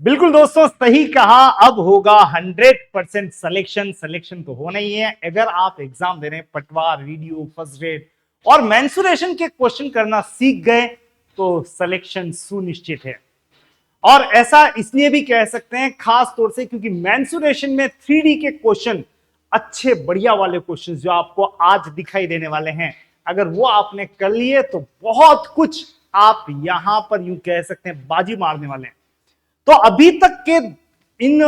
बिल्कुल दोस्तों, सही कहा। अब होगा 100% सिलेक्शन तो होना ही है। अगर आप एग्जाम दे रहे हैं, पटवार, वीडियो, फर्स्ट ग्रेड और मेंसुरेशन के क्वेश्चन करना सीख गए तो सिलेक्शन सुनिश्चित है। और ऐसा इसलिए भी कह सकते हैं खास तौर से क्योंकि मेंसुरेशन में 3D के क्वेश्चन, अच्छे बढ़िया वाले क्वेश्चन जो आपको आज दिखाई देने वाले हैं, अगर वो आपने कर लिए तो बहुत कुछ आप यहां पर यूं कह सकते हैं बाजी मारने वाले हैं। तो अभी तक के इन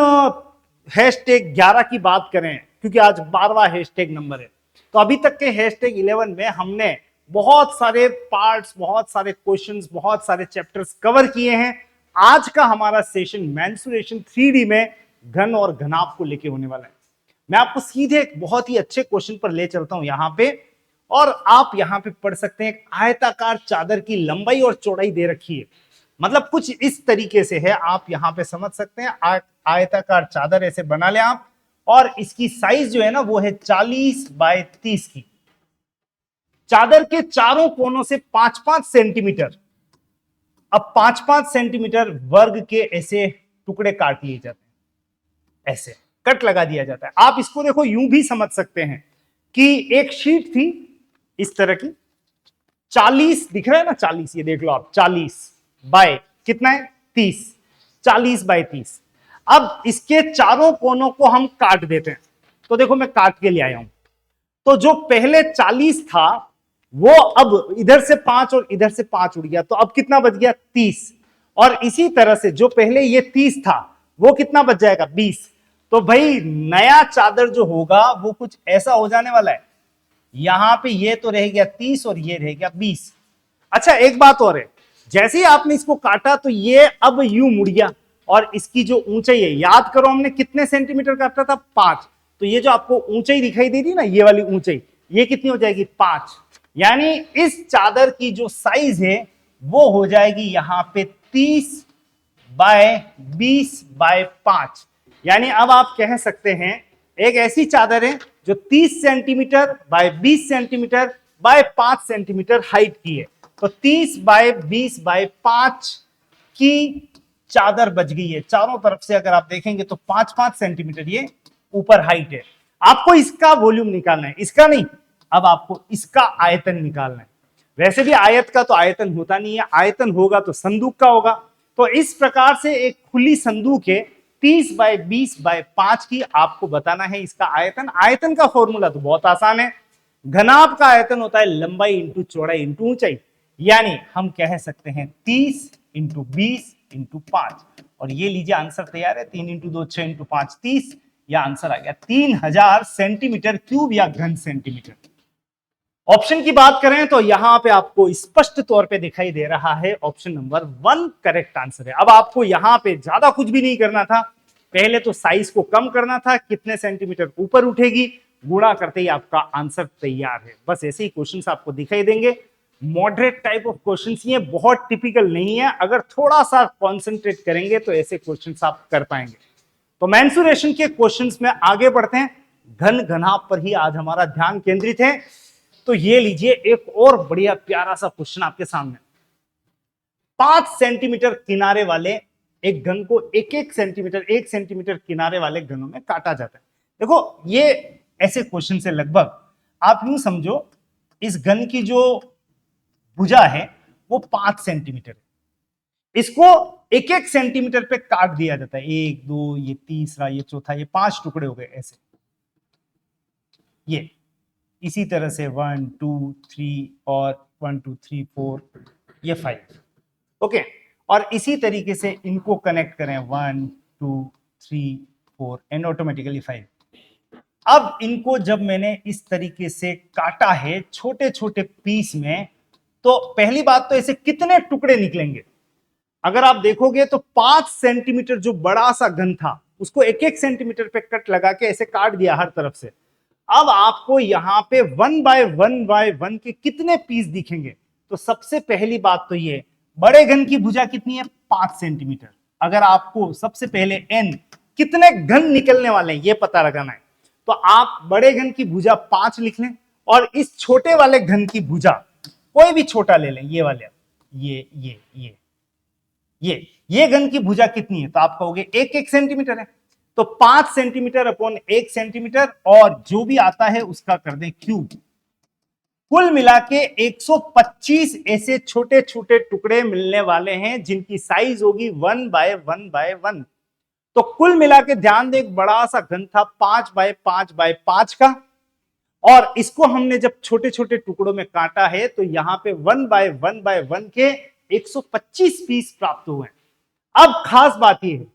हैशटैग 11 की बात करें, क्योंकि आज 12वां हैशटैग नंबर है, तो अभी तक के हैशटैग 11 में हमने बहुत सारे पार्ट्स, बहुत सारे क्वेश्चंस, बहुत सारे चैप्टर्स कवर किए हैं। आज का हमारा सेशन मेंसुरेशन 3D में घन और घनाभ को लेके होने वाला है। मैं आपको सीधे एक बहुत ही अच्छे क्वेश्चन पर ले चलता हूं यहां पे, और आप यहां पे पढ़ सकते हैं। आयताकार चादर की लंबाई और चौड़ाई दे रखी है, मतलब कुछ इस तरीके से है, आप यहां पे समझ सकते हैं। आयताकार चादर ऐसे बना ले आप, और इसकी साइज जो है ना वो है 40 बाय 30 की। चादर के चारों कोनों से 5-5 सेंटीमीटर, अब 5-5 सेंटीमीटर वर्ग के ऐसे टुकड़े काट लिए जाते हैं, ऐसे कट लगा दिया जाता है। आप इसको देखो यूं भी समझ सकते हैं कि एक शीट थी इस तरह की, 40 दिख रहा है ना, 40, ये देख लो आप, 40 बाय कितना है 30, 40 बाय 30। अब इसके चारों कोनों को हम काट देते हैं, तो देखो मैं काट के ले आया हूं। तो जो पहले 40 था वो अब इधर से 5 और इधर से 5 उड़ गया, तो अब कितना बच गया 30। और इसी तरह से जो पहले ये 30 था वो कितना बच जाएगा 20। तो भाई नया चादर जो होगा वो कुछ ऐसा हो जाने वाला है, यहां पे ये तो रह गया 30 और ये रह गया 20। अच्छा एक बात और है, जैसे ही आपने इसको काटा तो ये अब यूं मुड़ गया, और इसकी जो ऊंचाई है, याद करो हमने कितने सेंटीमीटर काटा था 5, तो ये जो आपको ऊंचाई दिखाई दे रही ना, ये वाली ऊंचाई, ये कितनी हो जाएगी 5। यानी इस चादर की जो साइज है वो हो जाएगी यहां पे 30 बाय 20 बाय 5। यानी अब आप कह सकते हैं एक ऐसी चादर है जो 30 centimetre bye 20 centimetre bye 5 centimetre height की है। तो 30 बाय 20 बाय 5 की चादर बच गई है। चारों तरफ से अगर आप देखेंगे तो 5-5 सेंटीमीटर ये ऊपर हाइट है। आपको इसका वॉल्यूम निकालना है, इसका नहीं, अब आपको इसका आयतन निकालना है। वैसे भी आयत का तो आयतन होता नहीं है, आयतन होगा तो संदूक का होगा। तो इस प्रकार से एक खुली संदूक है 30 बाय 20 बाय 5 की, आपको बताना है इसका आयतन। आयतन का फॉर्मूला तो बहुत आसान है, घनाभ का आयतन होता है लंबाई इंटू चौड़ाई इंटू ऊंचाई। यानी हम कह सकते हैं 30 इंटू 20 इंटू 5, और ये लीजिए आंसर तैयार है। 3 इंटू 2 6 इंटू 5 30, यह आंसर आ गया 3000 सेंटीमीटर क्यूब या घन सेंटीमीटर। ऑप्शन की बात करें तो यहां पे आपको स्पष्ट तौर पे दिखाई दे रहा है ऑप्शन नंबर 1 करेक्ट आंसर है। अब आपको यहां पे ज्यादा कुछ भी नहीं करना था, पहले तो साइज को कम करना था, कितने सेंटीमीटर ऊपर उठेगी, गुणा करते ही आपका आंसर तैयार है। बस ऐसे ही क्वेश्चंस आपको दिखाई देंगे, मॉडरेट टाइप ऑफ क्वेश्चंस, ये बहुत टिपिकल नहीं है। अगर थोड़ा सा कॉन्सेंट्रेट करेंगे तो ऐसे क्वेश्चंस आप कर पाएंगे। तो मेंसुरेशन के क्वेश्चंस में आगे बढ़ते हैं। घन घनाभ पर ही आज हमारा ध्यान केंद्रित है। तो ये लीजिए एक और बढ़िया प्यारा सा क्वेश्चन आपके सामने। 5 सेंटीमीटर किनारे वाले एक घन को 1 सेंटीमीटर किनारे वाले घनों में काटा जाता है। देखो ये ऐसे क्वेश्चन से लगभग आप यूं समझो, इस घन की जो भुजा है वो 5 सेंटीमीटर है, इसको 1 सेंटीमीटर पे काट दिया जाता है। 1 2, ये तीसरा, ये चौथा, ये 5 टुकड़े हो गए ऐसे। ये इसी तरह से 1 2 3 और 1 2 3 4, ये 5। ओके, और इसी तरीके से इनको कनेक्ट करें 1 2 3 4 एंड ऑटोमेटिकली 5। अब इनको जब मैंने इस तरीके से काटा है छोटे छोटे पीस में, तो पहली बात तो ऐसे कितने टुकड़े निकलेंगे। अगर आप देखोगे तो 5 सेंटीमीटर जो बड़ा सा घन था उसको 1 सेंटीमीटर पे कट लगा के ऐसे काट दिया हर तरफ से। अब आपको यहां पे 1 बाय 1 के कितने पीस दिखेंगे। तो सबसे पहली बात तो ये, बड़े घन की भुजा कितनी है 5 सेंटीमीटर। अगर आपको सबसे पहले एन कितने घन निकलने वाले हैं ये पता लगाना है, तो आप बड़े घन की भुजा 5 लिख लें, और इस छोटे वाले घन की भुजा कोई भी छोटा ले लें, ये वाले, ये ये घन की भुजा कितनी है, तो आप कहोगे 1 सेंटीमीटर है, तो 5 सेंटीमीटर अपॉन 1 सेंटीमीटर, और जो भी आता है उसका कर दें क्यूब। कुल मिला के 125 ऐसे छोटे छोटे टुकड़े मिलने वाले हैं जिनकी साइज होगी 1/1/1। तो कुल मिला के ध्यान दे, एक बड़ा सा घन था 5/5/5 का, और इसको हमने जब छोटे छोटे टुकड़ों में काटा है तो यहां पे 1/1/1 के 125 पीस प्राप्त हुए। अब खास बात यह है,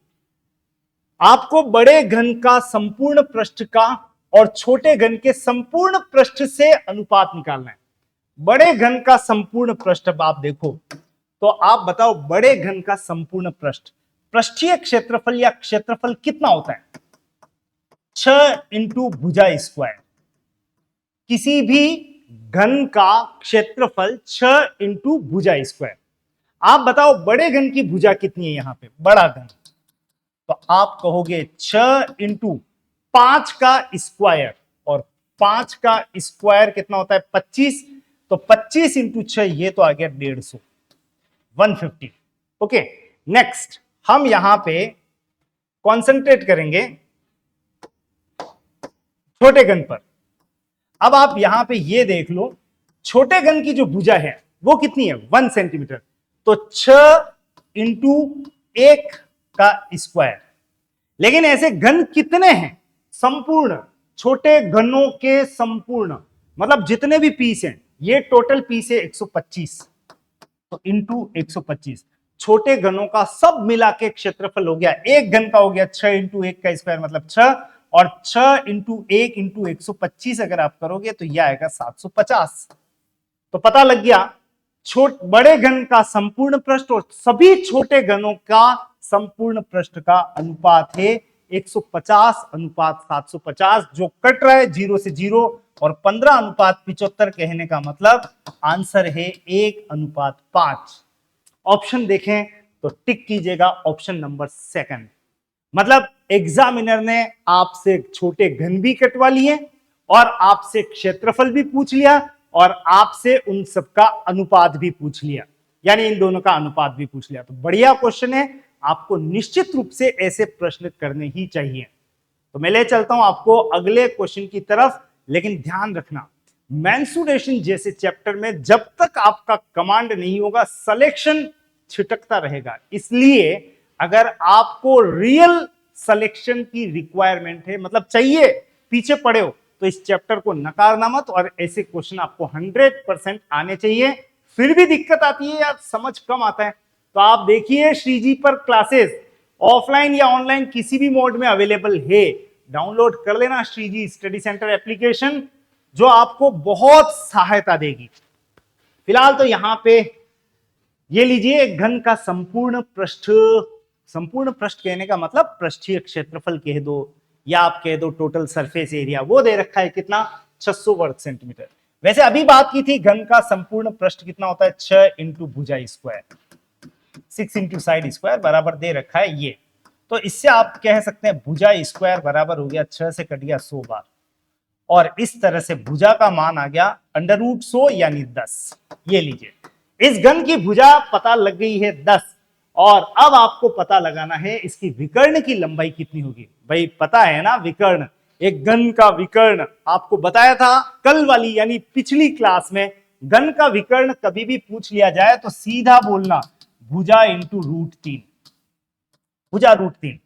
आपको बड़े घन का संपूर्ण पृष्ठ का और छोटे घन के संपूर्ण पृष्ठ से अनुपात निकालना है। बड़े घन का संपूर्ण पृष्ठ आप देखो तो आप बताओ, बड़े घन का संपूर्ण पृष्ठ, पृष्ठीय क्षेत्रफल या क्षेत्रफल कितना होता है? 6 इंटू भुजा स्क्वायर। किसी भी घन का क्षेत्रफल 6 इंटू भुजा स्क्वायर। आप बताओ बड़े घन की भुजा कितनी है यहां पे, बड़ा घन, तो आप कहोगे 6 इंटू 5 का स्क्वायर, और 5 का स्क्वायर कितना होता है? 25, तो 25 इंटू 6, ये तो आ गया 150, 150। ओके, नेक्स्ट हम यहां पे कॉन्सेंट्रेट करेंगे छोटे घन पर। अब आप यहां पे ये देख लो, छोटे घन की जो भुजा है वो कितनी है? 1 सेंटीमीटर, तो 6 इंटू 1 का स्क्वायर। लेकिन ऐसे घन कितने हैं संपूर्ण? छोटे घनों के संपूर्ण मतलब जितने भी पीस हैं, ये टोटल पीस है 125, तो इंटू 125। छोटे घनों का सब मिला के क्षेत्रफल हो गया, एक घन का हो गया 6 इंटू 1 का स्क्वायर मतलब 6, और 6 इंटू 1 इंटू 125 अगर आप करोगे तो यह आएगा 750। तो पता लग गया, बड़े घन का संपूर्ण पृष्ठ और सभी छोटे घनों का संपूर्ण पृष्ठ का अनुपात है 150:750, जो कट रहा है 0 से 0, और 15:75 कहने का मतलब आंसर है 1:5। ऑप्शन देखें तो टिक कीजिएगा ऑप्शन नंबर 2। मतलब एग्जामिनर ने आपसे छोटे घन भी कटवा लिए और आपसे क्षेत्रफल भी पूछ लिया और आपसे उन सबका अनुपात भी पूछ लिया, यानी इन दोनों का अनुपात भी पूछ लिया। तो बढ़िया क्वेश्चन है, आपको निश्चित रूप से ऐसे प्रश्न करने ही चाहिए। तो मैं ले चलता हूं आपको अगले क्वेश्चन की तरफ, लेकिन ध्यान रखना मेंसुरेशन जैसे चैप्टर में जब तक आपका कमांड नहीं होगा सिलेक्शन छिटकता रहेगा। इसलिए अगर आपको रियल सिलेक्शन की रिक्वायरमेंट है, मतलब चाहिए, पीछे पड़े हो, तो इस चैप्टर को नकारना मत, और ऐसे क्वेश्चन आपको 100% आने चाहिए। फिर भी दिक्कत आती है या समझ कम आता है तो आप देखिए श्रीजी पर क्लासेस ऑफलाइन या ऑनलाइन किसी भी मोड में अवेलेबल है, डाउनलोड कर लेना श्रीजी स्टडी सेंटर एप्लीकेशन, जो आपको बहुत सहायता देगी। फिलहाल तो यहां पे ये लीजिए, एक घन का संपूर्ण पृष्ठ, संपूर्ण पृष्ठ कहने का मतलब पृष्ठीय क्षेत्रफल कह दो या आप कह दो टोटल सरफेस एरिया, वो दे रखा है कितना? 600 वर्ग सेंटीमीटर। वैसे अभी बात की थी घन का संपूर्ण पृष्ठ कितना होता है? 6 इंटू भुजा स्क्वायर, 6 इंटू साइड स्क्वायर बराबर दे रखा है ये। तो इससे आप कह सकते हैं भुजा स्क्वायर बराबर हो गया 6 से कट गया 100 बार, और इस तरह से भुजा का मान आ गया √100 यानी 10। ये लीजिए, इस घन की भुजा पता लग गई है 10, और अब आपको पता लगाना है इसकी विकर्ण की लंबाई कितनी होगी। भाई पता है ना विकर्ण, एक घन का विकर्ण आपको बताया था कल वाली यानी पिछली क्लास में। घन का विकर्ण कभी भी पूछ लिया जाए तो सीधा बोलना भुजा इंटू √3, भुजा √3।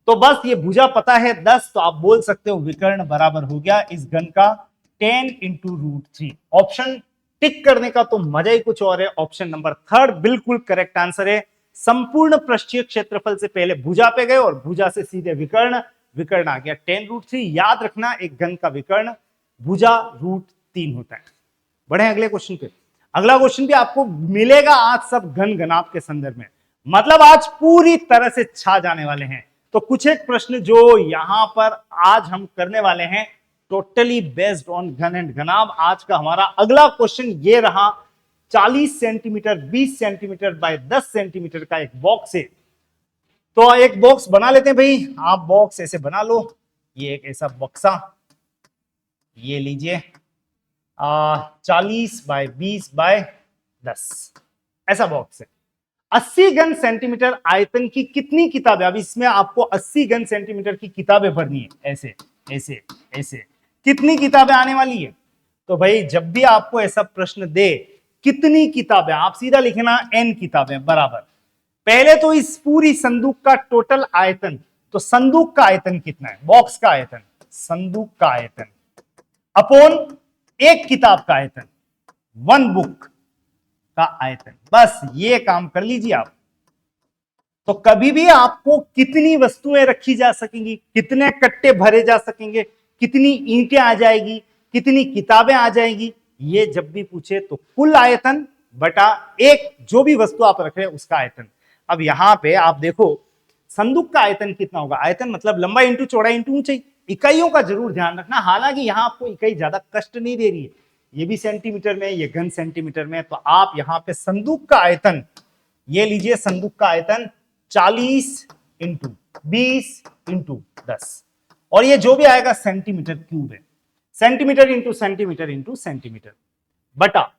तो बस ये भुजा पता है 10, तो आप बोल सकते हो विकर्ण बराबर हो गया इस घन का 10 इंटू √3। ऑप्शन टिक करने का तो मजा ही कुछ और है। ऑप्शन नंबर 3 बिल्कुल करेक्ट आंसर है। संपूर्ण पृष्ठीय क्षेत्रफल से पहले भुजा पे गए और भुजा से सीधे विकर्ण, विकर्ण आ गया 10√3। याद रखना एक घन का विकर्ण भुजा √3 होता है। बढ़े अगले क्वेश्चन पे। अगला क्वेश्चन भी आपको मिलेगा आज सब घन घनाभ के संदर्भ में, मतलब आज पूरी तरह से छा जाने वाले हैं। तो कुछ एक प्रश्न जो यहां पर आज हम करने वाले हैं टोटली बेस्ड ऑन घन एंड घनाभ। आज का हमारा अगला क्वेश्चन ये रहा, 40 सेंटीमीटर 20 सेंटीमीटर बाय 10 सेंटीमीटर का एक बॉक्स है। तो एक बॉक्स बना लेते हैं भाई, आप बॉक्स ऐसे बना लो, ये एक ऐसा बक्सा, ये लीजिए 40 बाय 20 बाय 10 ऐसा बॉक्स है। 80 घन सेंटीमीटर आयतन की कितनी किताबें, अब इसमें आपको 80 घन सेंटीमीटर की किताबें भरनी है, ऐसे ऐसे ऐसे, कितनी किताबें आने वाली है? तो भाई जब भी आपको ऐसा प्रश्न दे कितनी किताबें, आप सीधा लिखना n किताबें बराबर, पहले तो इस पूरी संदूक का टोटल आयतन, तो संदूक का आयतन कितना है, बॉक्स का आयतन, संदूक का आयतन अपॉन एक किताब का आयतन, वन बुक का आयतन, बस ये काम कर लीजिए आप। तो कभी भी आपको कितनी वस्तुएं रखी जा सकेंगी, कितने कट्टे भरे जा सकेंगे, कितनी ईंटें आ जाएगी, कितनी किताबें आ जाएगी, ये जब भी पूछे तो कुल आयतन बटा एक जो भी वस्तु आप रख रहे हैं उसका आयतन। अब यहां पे आप देखो संदूक का आयतन कितना होगा, आयतन मतलब लंबाई इंटू चौड़ाई इंटू ऊंचाई, इकाइयों का जरूर ध्यान रखना। हालांकि यहां आपको इकाई ज्यादा कष्ट नहीं दे रही है, ये भी सेंटीमीटर में, ये घन सेंटीमीटर में, तो आप यहां पे संदूक का आयतन ये लीजिए, संदूक का आयतन 40 इंटू 20 इंटू 10, और ये जो भी आएगा सेंटीमीटर क्यूब है, centimetre into centimetre into centimetre बटा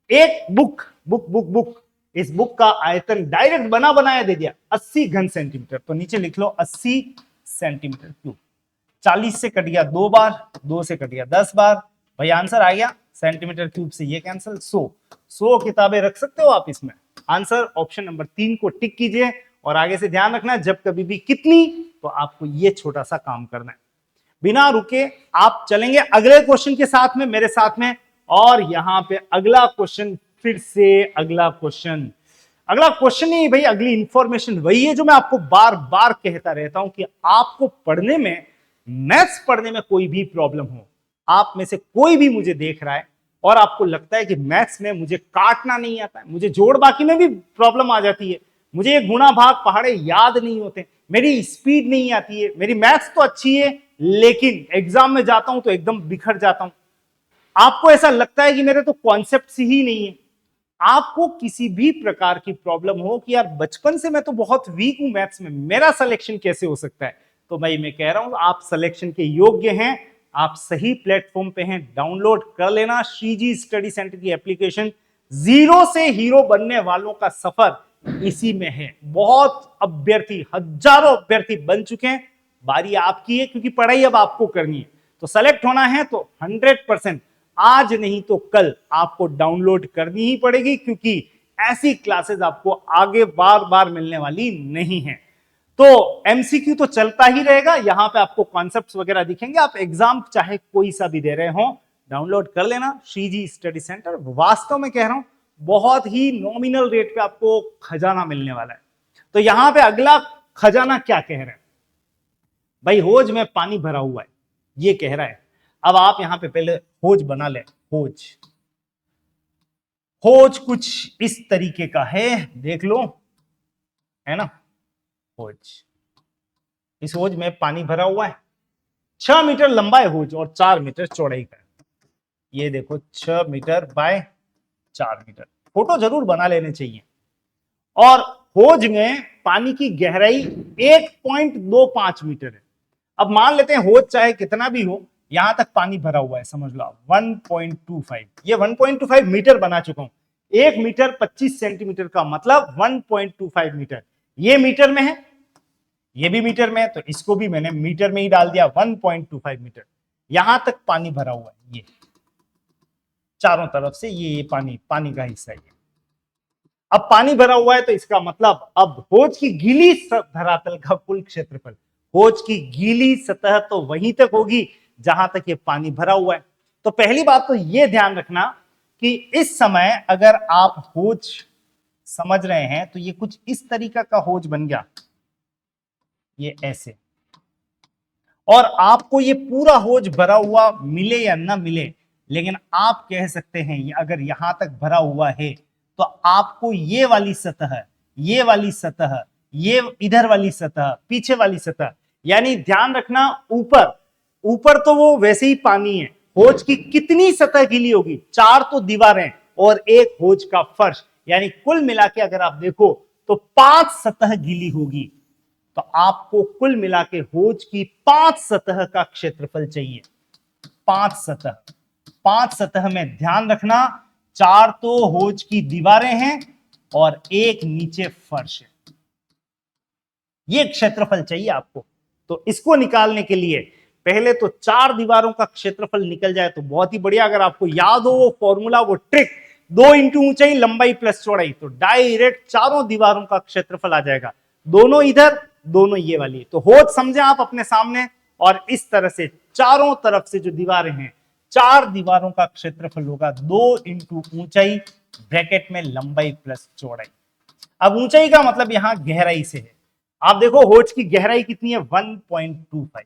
एक बुक, बुक बुक बुक, इस बुक का आयतन डायरेक्ट बना बनाया दे दिया 80 घन सेंटीमीटर, तो नीचे लिख लो 80 सेंटीमीटर क्यूब। 40 से कट गया 2 बार, 2 से कट गया 10 बार, भाई आंसर आ गया सेंटीमीटर क्यूब से ये कैंसिल, 100 किताबें रख सकते हो आप इसमें। आंसर ऑप्शन नंबर 3 को टिक कीजिए, और आगे से ध्यान रखना जब कभी भी कितनी, तो आपको ये छोटा सा काम करना है। बिना रुके आप चलेंगे अगले क्वेश्चन के साथ में, मेरे साथ में, और यहां पे अगला क्वेश्चन, फिर से अगला क्वेश्चन, अगला क्वेश्चन नहीं भाई, अगली इंफॉर्मेशन वही है जो मैं आपको बार बार कहता रहता हूं कि आपको पढ़ने में, मैथ्स पढ़ने में कोई भी प्रॉब्लम हो, आप में से कोई भी मुझे देख रहा है और आपको लगता है कि मैथ्स में मुझे काटना नहीं आता है, मुझे जोड़ बाकी में भी प्रॉब्लम आ जाती है, मुझे ये गुणा भाग पहाड़े याद नहीं होते, मेरी स्पीड नहीं आती है, मेरी मैथ्स तो अच्छी है लेकिन एग्जाम में जाता हूं तो एकदम बिखर जाता हूं, आपको ऐसा लगता है कि मेरे तो कॉन्सेप्ट्स ही नहीं है, आपको किसी भी प्रकार की प्रॉब्लम हो कि यार बचपन से मैं तो बहुत वीक हूं मैथ्स में, मेरा सिलेक्शन कैसे हो सकता है, तो भाई मैं कह रहा हूं आप सिलेक्शन के योग्य हैं, आप सही प्लेटफॉर्म पे हैं, डाउनलोड कर लेना श्रीजी स्टडी सेंटर की एप्लीकेशन। जीरो से हीरो बनने वालों का सफर इसी में है, बहुत अभ्यर्थी, हजारों अभ्यर्थी बन चुके हैं, बारी आपकी है, क्योंकि पढ़ाई अब आपको करनी है, तो सेलेक्ट होना है तो 100% आज नहीं तो कल आपको डाउनलोड करनी ही पड़ेगी, क्योंकि ऐसी क्लासेस आपको आगे बार बार मिलने वाली नहीं है। तो एमसीक्यू तो चलता ही रहेगा, यहां पे आपको कॉन्सेप्ट्स वगैरह दिखेंगे, आप एग्जाम चाहे कोई सा भी दे रहे हो, डाउनलोड कर लेना श्रीजी स्टडी सेंटर। वास्तव में कह रहा हूं बहुत ही नॉमिनल रेट पे आपको खजाना मिलने वाला है। तो यहां पे अगला खजाना क्या कह रहे हैं भाई, होज में पानी भरा हुआ है ये कह रहा है। अब आप यहां पे पहले होज बना ले, होज, होज कुछ इस तरीके का है, देख लो, है ना, होज, इस होज में पानी भरा हुआ है, 6 मीटर लंबा है होज और 4 मीटर चौड़ाई का है, ये देखो 6 मीटर बाय 4 मीटर, फोटो जरूर बना लेने चाहिए। और होज में पानी की गहराई 1.25 मीटर है। अब मान लेते हैं होज चाहे कितना भी हो, यहां तक पानी भरा हुआ है, समझ लो 1.25, ये 1.25 मीटर बना चुका हूं, 1 मीटर 25 सेंटीमीटर का मतलब 1.25 मीटर, ये मीटर में है, ये भी मीटर में है, तो इसको भी मैंने मीटर में ही डाल दिया, 1.25 मीटर, यहां तक पानी भरा हुआ है, ये चारों तरफ से ये पानी का हिस्सा है। अब पानी भरा हुआ है तो इसका मतलब अब होज की गीली धरातल का कुल क्षेत्रफल, होज की गीली सतह तो वहीं तक होगी जहां तक ये पानी भरा हुआ है। तो पहली बात तो ये ध्यान रखना कि इस समय अगर आप होज समझ रहे हैं तो ये कुछ इस तरीका का होज बन गया, ये ऐसे, और आपको ये पूरा होज भरा हुआ मिले या ना मिले, लेकिन आप कह सकते हैं ये अगर यहां तक भरा हुआ है तो आपको ये वाली सतह, ये वाली सतह, ये इधर वाली सतह, पीछे वाली सतह, यानी ध्यान रखना ऊपर ऊपर तो वो वैसे ही पानी है, होज की कितनी सतह गीली होगी, 4 तो दीवारें और एक होज का फर्श, यानी कुल मिला के अगर आप देखो तो 5 सतह गीली होगी, तो आपको कुल मिला के होज की 5 सतह का क्षेत्रफल चाहिए, 5 सतह, 5 सतह में ध्यान रखना 4 तो होज की दीवारें हैं और एक नीचे फर्श है। ये क्षेत्रफल चाहिए आपको। तो इसको निकालने के लिए पहले तो 4 दीवारों का क्षेत्रफल निकल जाए तो बहुत ही बढ़िया। अगर आपको याद हो वो फॉर्मूला, वो ट्रिक, 2 इंटू ऊंचाई लंबाई प्लस चौड़ाई, तो डायरेक्ट चारों दीवारों का क्षेत्रफल आ जाएगा। दोनों इधर, दोनों ये वाली। तो होत समझे आप अपने सामने, और इस तरह से चारों तरफ से जो दीवारें हैं, 4 दीवारों का क्षेत्रफल होगा 2 इंटू ऊंचाई ब्रैकेट में लंबाई प्लस चौड़ाई। अब ऊंचाई का मतलब यहां गहराई से है। आप देखो होच की गहराई कितनी है, 1.25,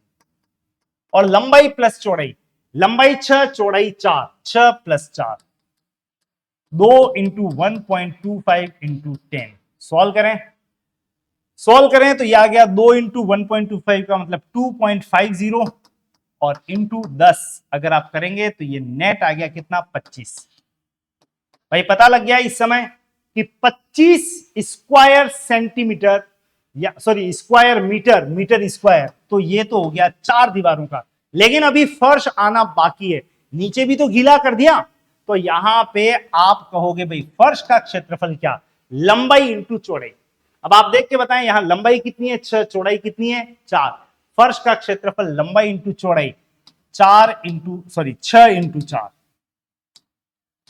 और लंबाई प्लस चौड़ाई, लंबाई 6, चौड़ाई 4, 6 प्लस 4, 2 इंटू 1.25 इंटू 10। सॉल्व करें तो यह आ गया 2 इंटू 1.25 का मतलब 2.50, और इंटू 10 अगर आप करेंगे तो ये नेट आ गया कितना, 25। भाई पता लग गया इस समय कि 25 स्क्वायर सेंटीमीटर, या sorry square metre, metre square. तो ये तो हो गया 4 दीवारों का। लेकिन अभी फर्श आना बाकी है। नीचे भी तो गीला कर दिया, तो यहां पे आप कहोगे भाई फर्श का क्षेत्रफल क्या, लंबाई इंटू चौड़ाई। अब आप देख के बताएं, यहां लंबाई कितनी है 6, चौड़ाई कितनी है 4। फर्श का क्षेत्रफल लंबाई इंटू चौड़ाई 6 इंटू 4।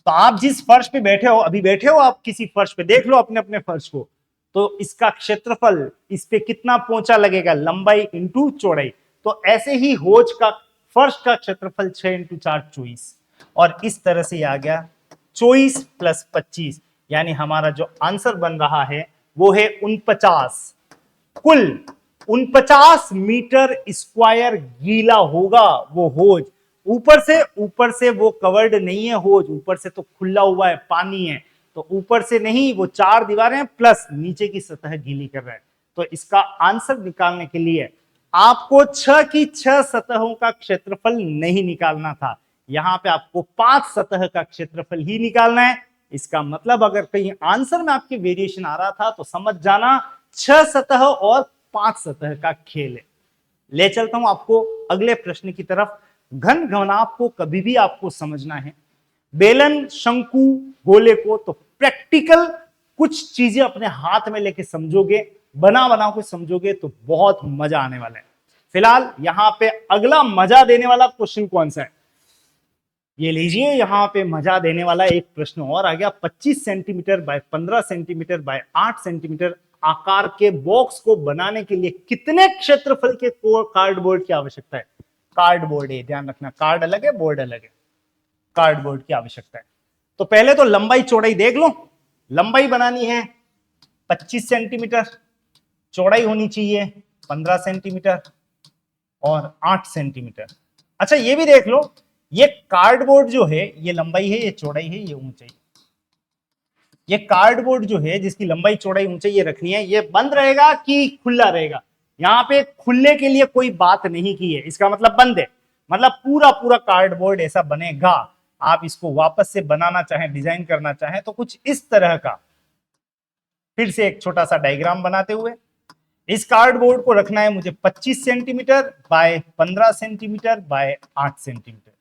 तो आप जिस फर्श पे बैठे हो, अभी बैठे हो आप किसी फर्श पे, देख लो अपने अपने फर्श को, तो इसका क्षेत्रफल इस पे कितना पोंचा लगेगा, लंबाई इंटू चौड़ाई। तो ऐसे ही होज का फर्श का क्षेत्रफल 6 इंटू 4 24, और इस तरह से आ गया 24 प्लस 25, यानी हमारा जो आंसर बन रहा है वो है 49। कुल 49 मीटर स्क्वायर गीला होगा वो होज। ऊपर से वो कवर्ड नहीं है होज, ऊपर से तो खुला हुआ है, पानी है। तो ऊपर से नहीं, वो 4 दीवारें प्लस नीचे की सतह गीली कर रहा है। तो इसका आंसर निकालने के लिए आपको 6 की 6 सतहों का क्षेत्रफल नहीं निकालना था, यहां पे आपको 5 सतह का क्षेत्रफल ही निकालना है। इसका मतलब अगर कहीं आंसर में आपके वेरिएशन आ रहा था तो समझ जाना 6 सतह और 5 सतह का खेल है। ले चलता हूं आपको अगले प्रश्न की तरफ। घन घनाभ को कभी भी आपको समझना है, बेलन, शंकु, गोले को, तो प्रैक्टिकल कुछ चीजें अपने हाथ में लेके समझोगे, बना के समझोगे तो बहुत मजा आने वाला है। फिलहाल यहां पे अगला मजा देने वाला क्वेश्चन कौन सा है, ये लीजिए। यहां पे मजा देने वाला एक प्रश्न और आ गया। 25 centimetre bye 15 centimetre bye 8 centimetre आकार के बॉक्स को बनाने के लिए कितने क्षेत्रफल के कार्डबोर्ड की आवश्यकता है। कार्डबोर्ड है, ध्यान रखना, कार्ड अलग है, बोर्ड अलग है। कार्डबोर्ड की आवश्यकता है। तो पहले तो लंबाई चौड़ाई देख लो। लंबाई बनानी है 25 सेंटीमीटर, चौड़ाई होनी चाहिए 15 सेंटीमीटर और 8 सेंटीमीटर। अच्छा ये भी देख लो, ये कार्डबोर्ड जो है ये लंबाई है, ये चौड़ाई है, ये ऊंचाई। ये कार्डबोर्ड जो है जिसकी लंबाई चौड़ाई ऊंचाई ये रखनी है, ये बंद रहेगा कि खुला रहेगा। यहां पे खुलने के लिए कोई बात नहीं की है, इसका मतलब बंद है, मतलब पूरा पूरा कार्डबोर्ड ऐसा बनेगा। आप इसको वापस से बनाना चाहें, डिजाइन करना चाहें तो कुछ इस तरह का, फिर से एक छोटा सा डायग्राम बनाते हुए, इस कार्डबोर्ड को रखना है मुझे 25 centimetre bye 15 centimetre bye 8 centimetre.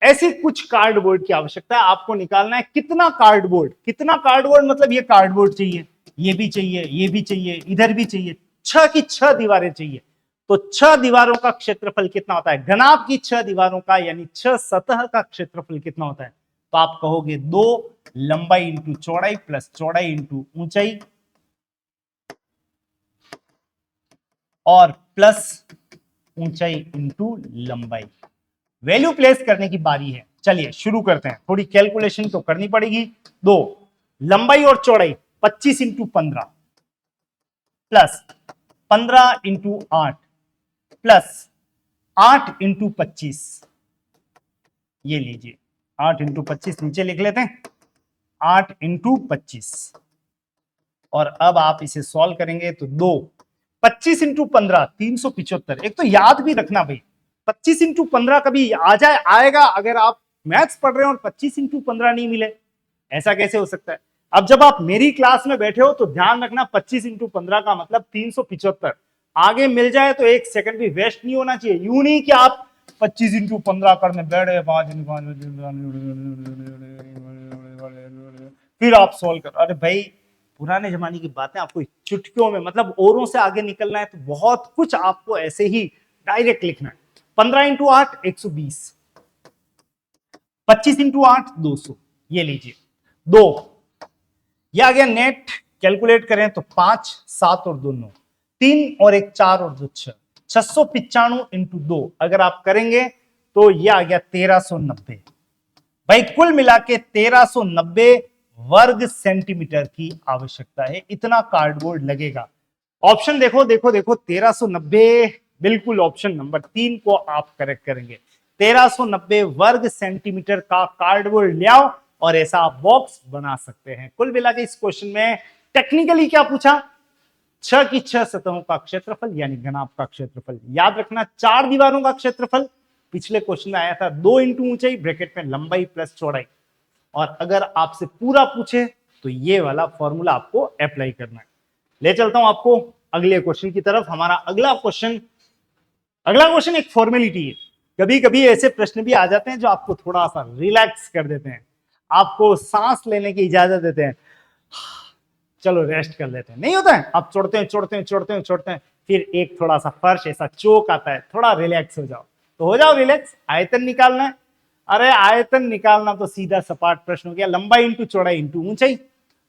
ऐसे कुछ कार्डबोर्ड की आवश्यकता है। आपको निकालना है कितना कार्डबोर्ड, कितना कार्डबोर्ड मतलब ये कार्डबोर्ड चाहिए, ये भी चाहिए, ये भी चाहिए, इधर भी चाहिए, 6 की 6 दीवारें चाहिए। तो 6 दीवारों का क्षेत्रफल कितना होता है, घनाभ की 6 दीवारों का यानी 6 सतह का क्षेत्रफल कितना होता है। तो आप कहोगे 2 लंबाई इंटू चौड़ाई प्लस चौड़ाई इंटू ऊंचाई और प्लस ऊंचाई इंटू लंबाई। वैल्यू प्लेस करने की बारी है। चलिए शुरू करते हैं, थोड़ी कैलकुलेशन तो करनी पड़ेगी। 2 लंबाई और चौड़ाई 25 into 15 plus 15 into 8 plus 8 into 25, ये लीजिए 8 इंटू 25 नीचे लिख लेते हैं, 8 इंटू 25। और अब आप इसे सॉल्व करेंगे तो 2 25 इंटू 15 375। एक तो याद भी रखना भाई, 25 इंटू 15 कभी आ जाए आएगा, अगर आप मैथ्स पढ़ रहे हो और 25 इंटू 15 नहीं मिले, ऐसा कैसे हो सकता है। अब जब आप मेरी क्लास में बैठे हो तो ध्यान रखना 25 इंटू 15 का मतलब 375। आगे मिल जाए तो एक सेकंड भी वेस्ट नहीं होना चाहिए। यूं नहीं कि आप 25 इंटू 15 करने बैठे, फिर आप सॉल्व कर, अरे भाई पुराने जमाने की बातें आपको चुटकियों में, मतलब औरों से आगे निकलना है तो बहुत कुछ आपको ऐसे ही डायरेक्ट लिखना है। 15 इंटू 8 120, 25 इंटू 8 200, ये लीजिए 2, ये आ गया नेट। कैलकुलेट करें तो 5 7 और 2 9, 3 और 1 4 और 2 6, 695 इंटू 2 अगर आप करेंगे तो ये आ गया 1390। भाई कुल मिला के 1390 वर्ग सेंटीमीटर की आवश्यकता है, इतना कार्डबोर्ड लगेगा। ऑप्शन देखो देखो देखो, 1390 बिल्कुल ऑप्शन नंबर 3 को आप करेक्ट करेंगे। 1390 वर्ग सेंटीमीटर का कार्डबोर्ड ले आओ और ऐसा आप बॉक्स बना सकते हैं। कुल मिला के इस क्वेश्चन में टेक्निकली क्या पूछा, 6 की 6 सतहों का क्षेत्रफल यानी घनाभ का क्षेत्रफल। याद रखना 4 दीवारों का क्षेत्रफल पिछले क्वेश्चन में आया था, 2 इंटू ऊंचाई ब्रैकेट में लंबाई प्लस चौड़ाई। और अगर आपसे पूरा पूछे तो ये वाला फॉर्मूला आपको अप्लाई करना है। ले चलता हूं आपको अगले क्वेश्चन की तरफ। हमारा अगला क्वेश्चन एक फॉर्मेलिटी है। कभी कभी ऐसे प्रश्न भी आ जाते हैं जो आपको थोड़ा सा रिलैक्स कर देते हैं, आपको सांस लेने की इजाजत देते हैं, चलो रेस्ट कर लेते हैं। नहीं होता है, आप चढ़ते हैं, फिर एक थोड़ा सा फर्श ऐसा चोक आता है, थोड़ा रिलैक्स हो जाओ, तो हो जाओ रिलैक्स। आयतन निकालना है, अरे आयतन निकालना तो सीधा सपाट प्रश्न हो गया, लंबाई इंटू चौड़ाई इंटू ऊंचाई।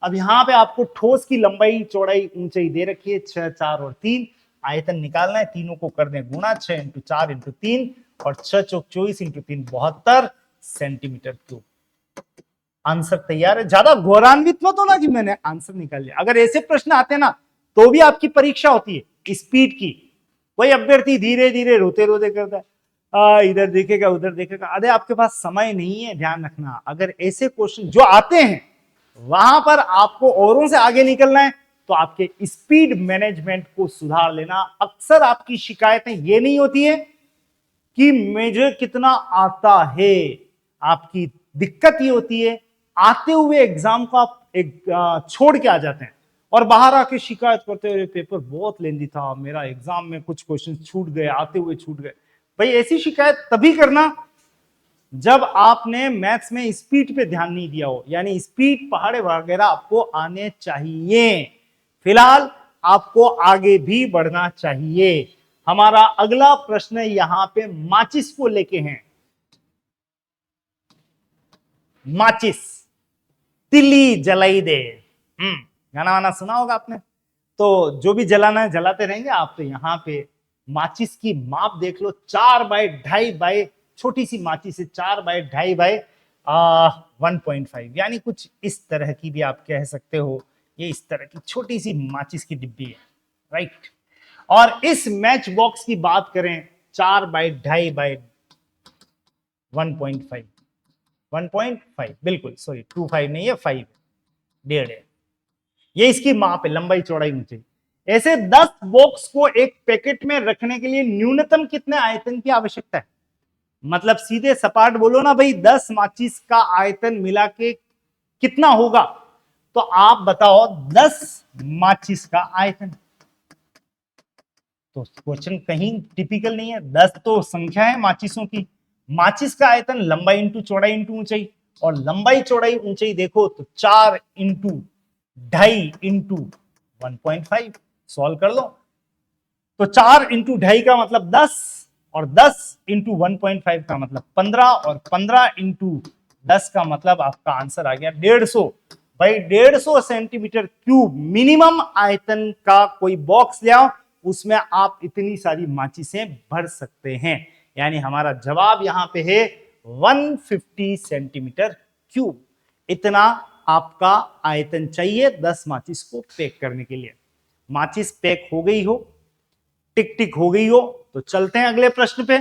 अब यहां पे आपको ठोस की लंबाई चौड़ाई ऊंचाई दे रखी है 6 4 और 3, आयतन निकालना है, तीनों को कर दें गुणा, 6 इंटू 4 इंटू 3 और 6 चौक 24 इंटू 3 72 सेंटीमीटर क्यूब। आंसर तैयार है। ज्यादा गौरवान्वित मत होना कि मैंने आंसर निकाल लिया। अगर ऐसे प्रश्न आते ना तो भी आपकी परीक्षा होती है स्पीड की। कोई अभ्यर्थी धीरे धीरे रोते रोते करता है, इधर देखेगा उधर देखेगा, अरे आपके पास समय नहीं है। ध्यान रखना, अगर ऐसे क्वेश्चन जो आते हैं वहां पर आपको औरों से आगे निकलना है तो आपके स्पीड मैनेजमेंट को सुधार लेना। अक्सर आपकी शिकायतें ये नहीं होती है कि मुझे कितना आता है, आपकी दिक्कत ये होती है आते हुए एग्जाम को आप एक छोड़ के आ जाते हैं और बाहर आके शिकायत करते हुए पेपर बहुत लेंदी था, मेरा एग्जाम में कुछ क्वेश्चन छूट गए, आते हुए छूट गए। भाई ऐसी शिकायत तभी करना जब आपने मैथ्स में स्पीड पे ध्यान नहीं दिया हो, यानी स्पीड पहाड़े वगैरह आपको आने चाहिए। फिलहाल आपको आगे भी बढ़ना चाहिए। हमारा अगला प्रश्न यहां पे माचिस को लेके हैं। माचिस तिली जलाई दे, गाना वाना सुना होगा आपने। तो जो भी जलाना है जलाते रहेंगे आप। तो यहां पे माचिस की माप देख लो, 4 बाय 2.5 बाय, छोटी सी माचिस है 4 बाय 2.5 बाय 1.5, यानी कुछ इस तरह की भी आप कह सकते हो। ये इस तरह की छोटी सी माचिस की डिब्बी है, राइट। और इस मैच बॉक्स की बात करें 4 बाय 2.5 बाय 1.5, 1.5 बिल्कुल, सॉरी 25 नहीं है, 5 1.5 है। ये इसकी माप है, लंबाई चौड़ाई ऊंचाई। ऐसे 10 बॉक्स को एक पैकेट में रखने के लिए न्यूनतम कितने आयतन की आवश्यकता है? मतलब सीधे सपाट बोलो ना भाई, 10 माचिस का आयतन मिला के कितना होगा? तो आप बताओ 10 माचिस का आयतन। तो क्वेश्चन कहीं टिपिकल नहीं है, 10 तो संख्या है माचिसों की। माचिस का आयतन लंबाई इंटू चौड़ाई इंटू ऊंचाई, और लंबाई चौड़ाई ऊंचाई देखो तो 4 इंटू 2.5 इंटू 1.5, सॉल्व कर लो। तो 4 इंटू 2.5 का मतलब 10, और 10 इंटू 1.5 का मतलब 15, और 15 इंटू 10 का मतलब आपका आंसर आ गया 150। भाई 150 सेंटीमीटर क्यूब मिनिमम आयतन का कोई बॉक्स ले आओ, उसमें आप इतनी सारी माचिसें भर सकते हैं। यानी हमारा जवाब यहां पे है 150 सेंटीमीटर क्यूब। इतना आपका आयतन चाहिए 10 माचिस को पैक करने के लिए। माचिस पैक हो गई हो, टिक टिक हो गई हो, तो चलते हैं अगले प्रश्न पे।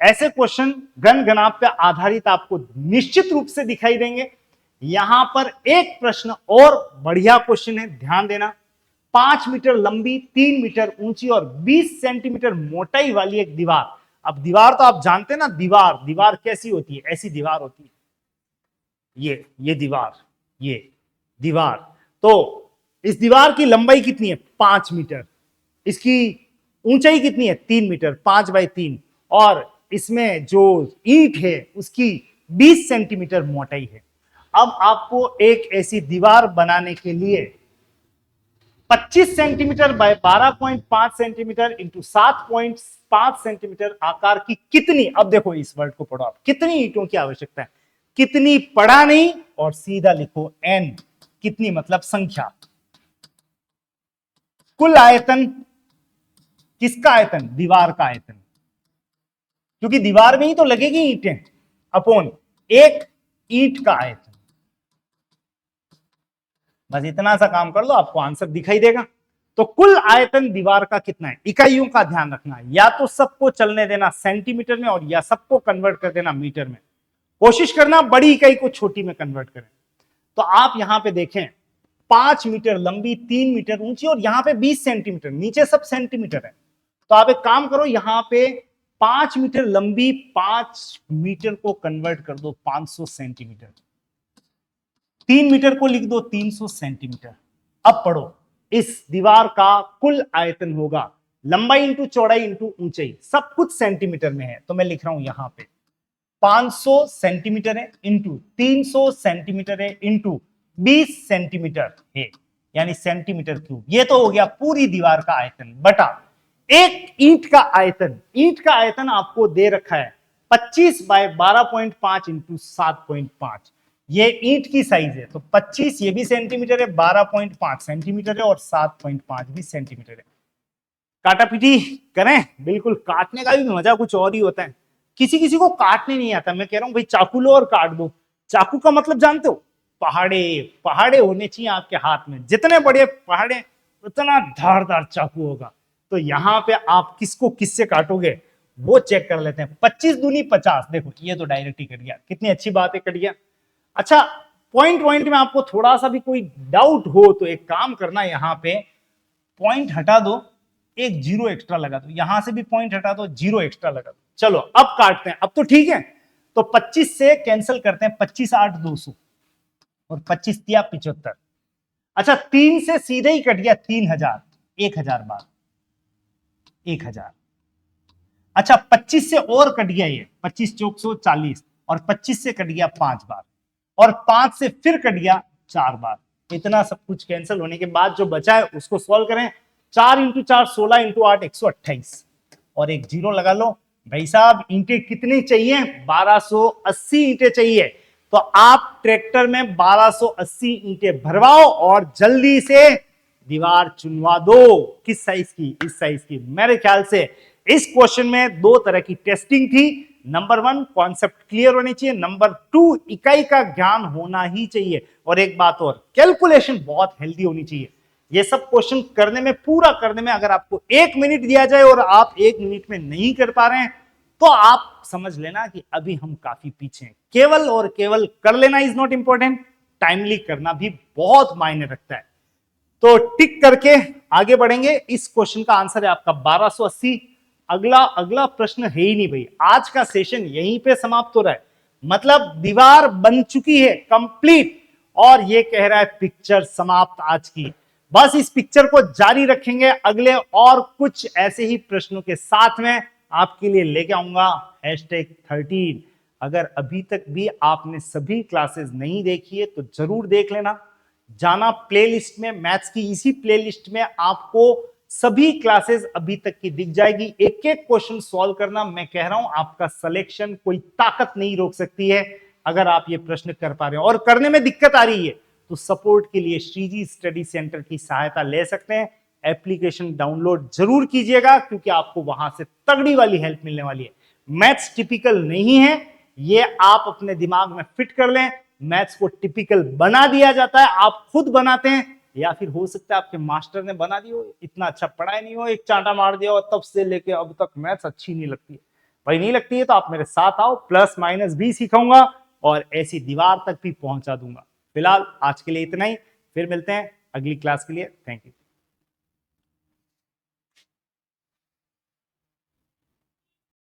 ऐसे क्वेश्चन घन घनाभ पे आधारित आपको निश्चित रूप से दिखाई देंगे। यहां पर एक प्रश्न और बढ़िया क्वेश्चन है, ध्यान देना। 5 मीटर लंबी, 3 मीटर ऊंची और 20 सेंटीमीटर मोटाई वाली एक दीवार। अब दीवार तो आप जानते हैं ना, दीवार कैसी होती है? ऐसी दीवार होती है, ये दीवार। तो इस दीवार की लंबाई कितनी है? 5 मीटर। इसकी ऊंचाई कितनी है? 3 मीटर, 5 बाई 3। और इसमें जो ईंट है उसकी 20 सेंटीमीटर मोटाई है। अब आपको एक ऐसी दीवार बनाने के लिए 25 centimetre bye 12.5 centimetre into 7.5 centimetre आकार की कितनी, अब देखो इस वर्ड को पढ़ो आप, कितनी ईंटों की आवश्यकता है, कितनी पढ़ा नहीं और सीधा लिखो n, कितनी मतलब संख्या। कुल आयतन, किसका आयतन, दीवार का आयतन, क्योंकि दीवार में ही तो लगेगी ईंटें, अपॉन एक ईंट का आयतन। बस इतना सा काम कर लो, आपको आंसर दिखाई देगा। तो कुल आयतन दीवार का कितना है, इकाइयों का ध्यान रखना है, या तो सबको चलने देना सेंटीमीटर में और या सबको कन्वर्ट कर देना मीटर में। कोशिश करना बड़ी इकाई को छोटी में कन्वर्ट करें। तो आप यहां पे देखें 5 मीटर लंबी, 3 मीटर ऊंची और यहां पे 20 सेंटीमीटर, नीचे सब सेंटीमीटर है। तो आप एक काम करो, यहां पे 5 मीटर लंबी 5 मीटर को कन्वर्ट कर दो 500 सेंटीमीटर, 3 मीटर को लिख दो 300 सेंटीमीटर। अब पढ़ो, इस दीवार का कुल आयतन होगा लंबाई इंटू चौड़ाई इंटू ऊंचाई, सब कुछ सेंटीमीटर में है, तो मैं लिख रहा हूं यहां पे 500 सेंटीमीटर है इंटू 300 सेंटीमीटर है इंटू 20 सेंटीमीटर है, यानी सेंटीमीटर क्यूब। ये तो हो गया पूरी दीवार का आयतन बटा एक ईंट का आयतन। ईंट का आयतन आपको दे रखा है 25 बाय 12.5 इंटू 7.5, ये ईंट की साइज है। तो 25 ये भी सेंटीमीटर है, 12.5 सेंटीमीटर है और 7.5 भी सेंटीमीटर है। काटापीटी करें, बिल्कुल काटने का भी मजा कुछ और ही होता है। किसी किसी को काटने नहीं आता, मैं कह रहा हूं भाई चाकू लो और काट दो। चाकू का मतलब जानते हो, पहाड़े पहाड़े होने चाहिए आपके हाथ में, जितने बड़े पहाड़े उतना धारदार चाकू होगा। तो यहां पे आप किसको किससे काटोगे वो चेक कर लेते हैं। 25 दूनी 50, देखो ये तो डायरेक्ट ही कट गया, कितनी अच्छी बात है, कट गया। अच्छा, पॉइंट में आपको थोड़ा सा भी कोई डाउट हो तो एक काम करना, यहां पे पॉइंट हटा दो, एक जीरो एक्स्ट्रा लगा दो, यहां से भी पॉइंट हटा दो, जीरो एक्स्ट्रा लगा दो। चलो अब काटते हैं, अब तो ठीक है। तो 25 से कैंसिल करते हैं, 25 8 200 और 25 तिया 75। अच्छा, 3 से सीधे ही कट गया 3000, 1000 बार 1000। अच्छा, 25 से और कट गया, ये 25 चौक 140 और 25 से कट गया 5 बार और 5 से फिर कट गया 4 बार। इतना सब कुछ कैंसिल होने के बाद जो बचा है उसको सॉल्व करें। 4 इंटू 4 16 इंटू 8 128 और एक जीरो लगा लो। भाई साहब ईंटें कितनी चाहिए, 1280 ईंटें चाहिए। तो आप ट्रैक्टर में 1280 ईंटें भरवाओ और जल्दी से दीवार चुनवा दो। किस साइज की, इस साइज की। मेरे ख्याल से इस क्वेश्चन में दो तरह की टेस्टिंग थी। नंबर 1 कॉन्सेप्ट क्लियर होनी चाहिए, नंबर 2 इकाई का ज्ञान होना ही चाहिए, और एक बात और, कैलकुलेशन बहुत हेल्दी होनी चाहिए। ये सब क्वेश्चन करने में, पूरा करने में अगर आपको 1 मिनट दिया जाए और आप 1 मिनट में नहीं कर पा रहे हैं तो आप समझ लेना कि अभी हम काफी पीछे हैं। केवल और केवल कर लेना इज नॉट इंपॉर्टेंट, टाइमली करना भी बहुत मायने रखता है। तो टिक करके आगे बढ़ेंगे। इस क्वेश्चन का आंसर है आपका 1280। अगला प्रश्न है ही नहीं भाई, आज का सेशन यहीं पे समाप्त हो रहा है। मतलब दीवार बन चुकी है कंप्लीट और ये कह रहा है पिक्चर समाप्त आज की। बस इस पिक्चर को जारी रखेंगे अगले और कुछ ऐसे ही प्रश्नों के साथ में आपके लिए लेके आऊंगा #13। अगर अभी तक भी आपने सभी क्लासेस नहीं देखी है तो जरूर देख लेना। जाना प्लेलिस्ट में, मैथ्स की इसी प्लेलिस्ट में आपको सभी क्लासेस अभी तक की दिख जाएगी। एक एक क्वेश्चन सॉल्व करना, मैं कह रहा हूं आपका सिलेक्शन कोई ताकत नहीं रोक सकती है। अगर आप ये प्रश्न कर पा रहे हो और करने में दिक्कत आ रही है तो सपोर्ट के लिए श्रीजी स्टडी सेंटर की सहायता ले सकते हैं। एप्लीकेशन डाउनलोड जरूर कीजिएगा क्योंकि आपको वहां से तगड़ी वाली हेल्प मिलने वाली है। मैथ्स टिपिकल नहीं है, ये आप अपने दिमाग में फिट कर लें। मैथ्स को टिपिकल बना दिया जाता है, आप खुद बनाते हैं या फिर हो सकता है आपके मास्टर ने बना दी हो, इतना अच्छा पढ़ाया नहीं हो, एक चांटा मार दिया हो, तब से लेके अब तक मैथ्स अच्छी नहीं लगती है। भाई नहीं लगती है तो आप मेरे साथ आओ, प्लस माइनस भी सिखाऊंगा और ऐसी दीवार तक भी पहुंचा दूंगा। फिलहाल आज के लिए इतना ही, फिर मिलते हैं अगली क्लास के लिए। Thank you.